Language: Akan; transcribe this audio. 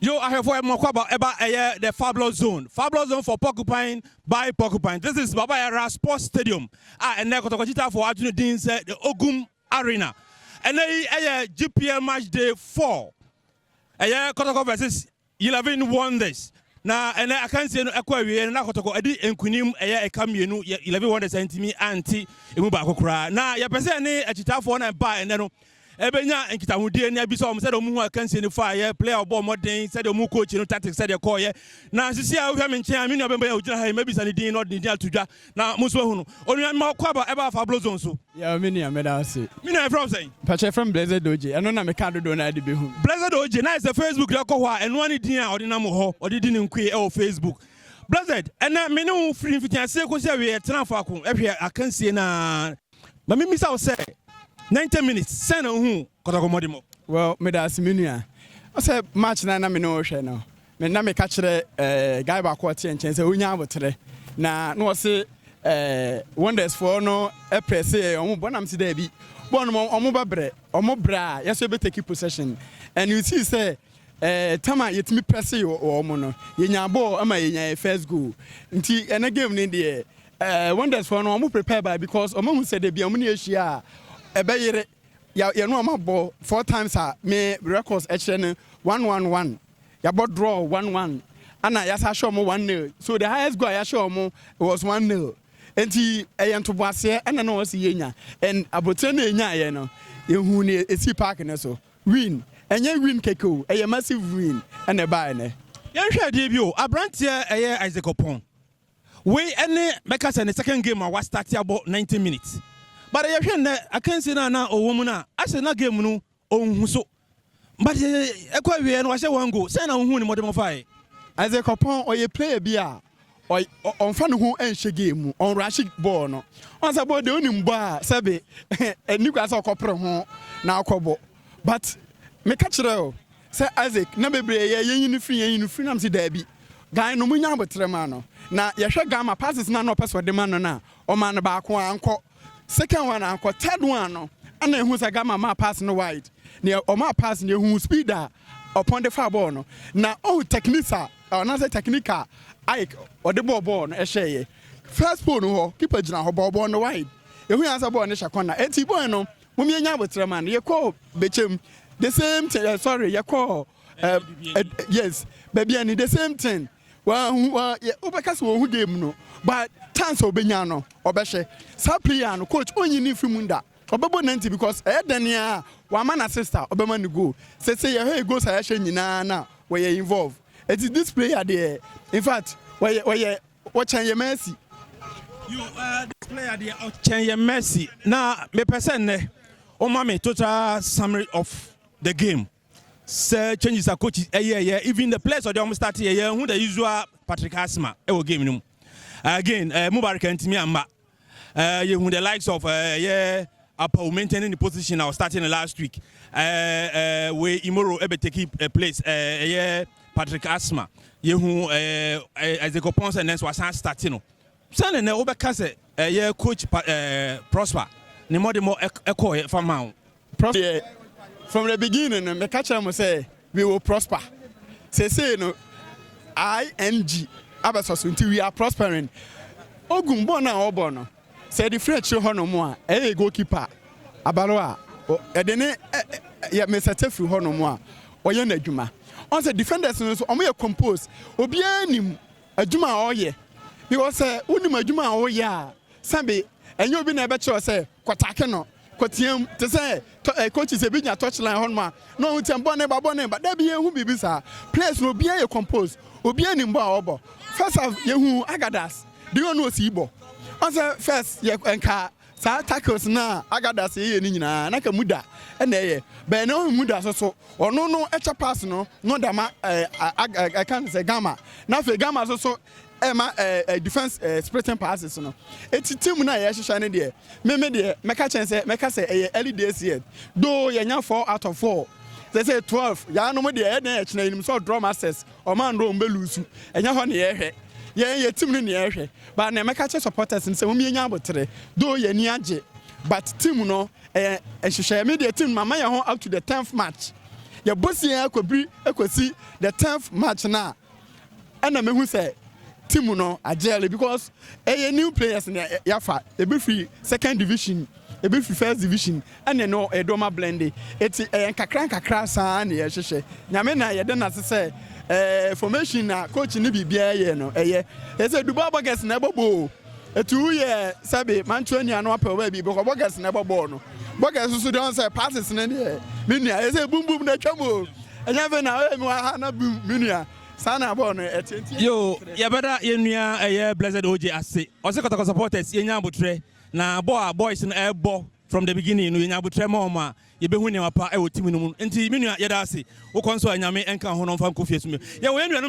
Yo, I have for more about the Fabulous Zone. Fabulous Zone for Porcupine by Porcupine. This is Baba Yara Sports Stadium. And then Kotokochita for Arjuna Dean's the Ogum Arena. And then GPL match day 4. Kotoko versus 11 Wonders. Now, and I can't say no Aquarius and Nakotoko Edi and Kunim Kamienu 11 Wonders and me anti Imubakokra. Now, your person a chita for and buy and then. Ebenya Nkitamude and Yabisom said Omu can see the fire, play or bomb more things, said Omu coach, tactics, said your call. Now, see how we have in China, maybe Sunny Dean or Nidia Tuja. Now, Muswahunu, only more quabba ever Fablo Zonso. Yeah, many are made us. Mina from saying, Pacha from Blazer Doji, I don't know, I can't do an idea. Blazer Doji, nice the Facebook Lakoa and one idea or the Namo or the didn't queer or Facebook. Blessed, and then Menu free if you can say, because we are Tranafaku, every I can see na. But me, Miss, I'll say. 90 minutes. Send who Kotakomodimo. Well, Medas Minia. I said, match na me no share now. Me na me catch the guy back what and chance unya wotre. Na no say wonders for no e press omo bonam si there bi. Bon omo babre, omo bra, yes we be take possession. And you see say tama yetimi press yo omo no. Yenya ball ama yenya first goal. Nti ena game ni there wonders for no omo prepare by because omo hu say dey bi omo ni ehia ebeyere ya no amabo 4 times me records actually 1-1-1 ya bought draw 1-1 ana ya sa show mo 1-0 so the highest goal ya show mo was 1-0 enti eyanto boase ana no was yenya and abotre na enya ye no ehu ni esi park ne so win enye win keko eye massive win and e buy ne yen hwe de bi o abrantie eye Isaac Oppong we any make us in the second game was start about 90 minutes. But I can't say na o woman I say na game no o so. But ekwa we no say one go. Say na hu ni modern fire. Isaac Oppong or ye player bia or on fan who enhye game on rush ball no. On say ball the oni mba sabe eniku asa okopre ho na akobo. But me catch there say Isaac na bebre ye yin free nam say da bi. Guy no munya abotre ma no. Na ye hwe gamma passes na no person de man no na o man ba ko anko. Second one, uncle, third one, and then who's a gamma ma pass no wide. Near or ma pass near who speeder upon the far born. Now, oh, techniques or another technique, Ike or the ball a shay. First bone, keep a general ball on the wide. If we answer born a shakona, Eti Bueno, when you're with Raman, you call Betchim the same thing. Sorry, you call yes, baby, and the same thing. Well, Ubekas who gave no, but Tanso Benyano, or Beshe, Sapliano, coach only ni Fumunda, or Babo Nanti because Dania, one man sister, or Beman go. Say, hey, goes a Shenina, where you're involved. It is this player there. In fact, where you watching your Messi. You this player there, watching your Messi. Now, me person, oh, mommy, total summary of the game. Sir, changes are coaches even the players of the almost start here who the usual Patrick Asma game again Mubarak and me amba you the likes of Oppong maintaining the position I was starting last week where Imoro ebe take a place Patrick Asma you who Isaac Oppong and then was starting send na obeka say coach Prosper ne more echo from now Prosper. From the beginning, the catcher must say, we will prosper. Say, no, ING, Abasos, until we are prospering. Ogumbona Obono, say the French show no more, a goalkeeper, Abaroa, or Edene, Mr. Tefu Honomoa, or Yene Juma. On the defenders, on me compose, or be a Juma or ye. Because Unima Juma or ya, Sambi, and you'll be never sure, say, Quatakano. Kotiam to say coach is a big touchline on ma no bonne but there be who be bisa players no be a compose obi animbo obo first have yehu agadas do you know sibo answer first ye enka sa tackles na agadas ye ni nyina na ka muda na ye be no muda so ono no echa pass no da ma I can't say gamma na fe gamma so Emma defense splitting passes no eti team na ye hwehwe ne de me de meka chance meka say early days here though ye nya 4 out of 4 they say 12 ya no mo de e na chena nim so draw masters o man ro mbelusu enya ho ne ye hwe ye team no ne ye hwe but na meka che supporters say mo me nya abotre though ye ni age but team no hwehwe me de team mama ye ho up to the 10th match Your bossy equasi the 10th match now. And I mean, say, Timuno, a jelly because a new players in Yafa, a bit free second division, a bit free first division, and you know, a doma blendy. It's a kakranka crass and yes, Yamena, you don't have to say, formation, coach in the BBA, no, it's a Dubaba gets never bow. A 2-year Sabi, Manchuania, no upper way, because Bogas never born. Bogas also don't say passes in any year. Minia, it's a boom boom, the trouble. And never now, Hana boom, Minia. Sana born at Yo, ya better a blessed OJ Ase. Also, got supporters in Yabutre. Now, boys in air ball from the beginning, in Yabutre Moma, you be winning a part, I would team in Minia Yadasi, who console and Yame and Kahon from Kofi. Yeah, when you